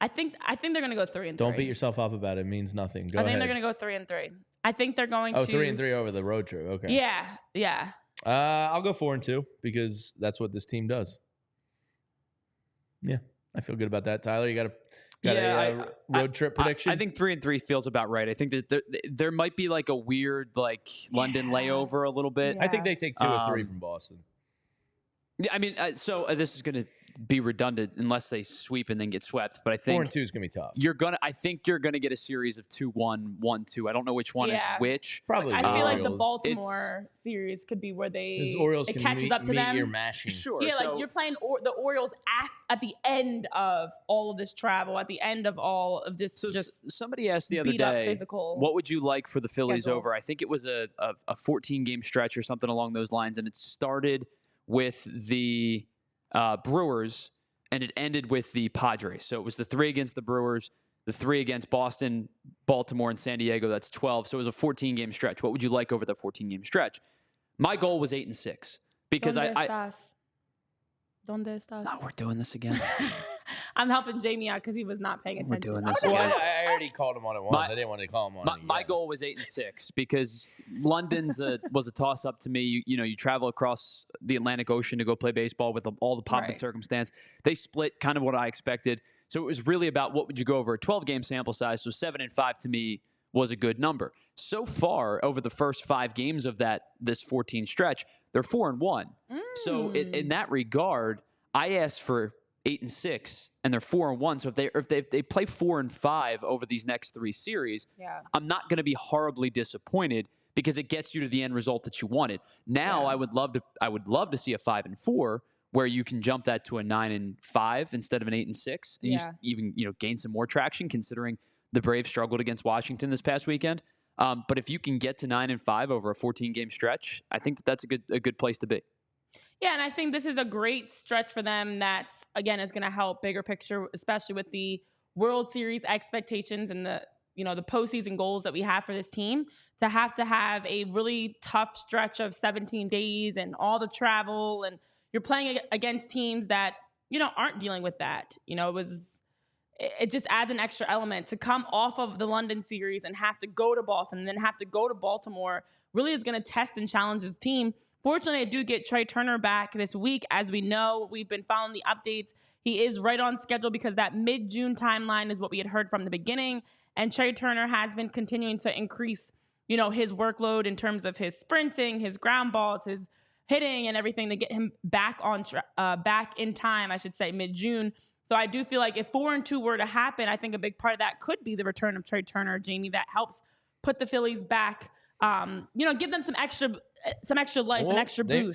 I think they're going to go 3-3. Don't beat yourself up about it. It means nothing. Go ahead. I think they're going to go 3-3. I think they're going to 3-3 over the road trip. Okay. Yeah. I'll go 4-2 because that's what this team does. Yeah, I feel good about that. Tyler, you got a road trip prediction? I think 3-3 feels about right. I think that there might be like a weird London layover a little bit. I think they take 2 or 3 from Boston. Yeah, I mean, so this is going to be redundant unless they sweep and then get swept. But I think 4-2 is going to be tough. I think you're going to get a series of 2-1, 1-2. I don't know which one is which. Probably. I feel like the Orioles. Baltimore series could be where Orioles it can catches up to them. Your mashing. Sure. Yeah, like you're playing the Orioles at the end of all of this travel, at the end of all of this. So just somebody asked the other beat up day, physical what would you like for the Phillies schedule. over? I think it was a 14-game stretch or something along those lines, and it started with the Brewers, and it ended with the Padres. So it was the 3 against the Brewers, the 3 against Boston, Baltimore, and San Diego. That's 12. So it was a 14-game stretch. What would you like over the 14-game stretch? My goal was 8-6 because ¿Dónde estás? No, we're doing this again. I'm helping Jamie out because he was not paying attention. We're doing this Well, again. I already called him on it once. I didn't want to call him on it My again. goal was 8-6 because London's was a toss-up to me. You travel across the Atlantic Ocean to go play baseball with all the pomp and circumstance. They split kind of what I expected. So it was really about what would you go over a 12-game sample size. So 7-5 to me was a good number. So far, over the first 5 games of this 14 stretch, they're 4-1. So in that regard, I asked for 8-6, and they're 4-1. So if they play 4-5 over these next 3 series, I'm not going to be horribly disappointed because it gets you to the end result that you wanted. Now I would love to see a 5-4 where you can jump that to a 9-5 instead of an 8-6, and you even gain some more traction considering the Braves struggled against Washington this past weekend. But if you can get to 9-5 over a 14-game stretch, I think that's a good place to be. Yeah, and I think this is a great stretch for them that's, again, is going to help bigger picture, especially with the World Series expectations and the postseason goals that we have for this team, to have a really tough stretch of 17 days and all the travel, and you're playing against teams that, aren't dealing with that. It just adds an extra element to come off of the London series and have to go to Boston and then have to go to Baltimore. Really is going to test and challenge the team. Fortunately, I do get Trey Turner back this week. As we know, we've been following the updates. He is right on schedule because that mid-June timeline is what we had heard from the beginning. And Trey Turner has been continuing to increase, his workload in terms of his sprinting, his ground balls, his hitting, and everything to get him back in time, I should say, mid-June. So I do feel like if 4-2 were to happen, I think a big part of that could be the return of Trey Turner, Jamie, that helps put the Phillies back, give them some extra life, an extra boost.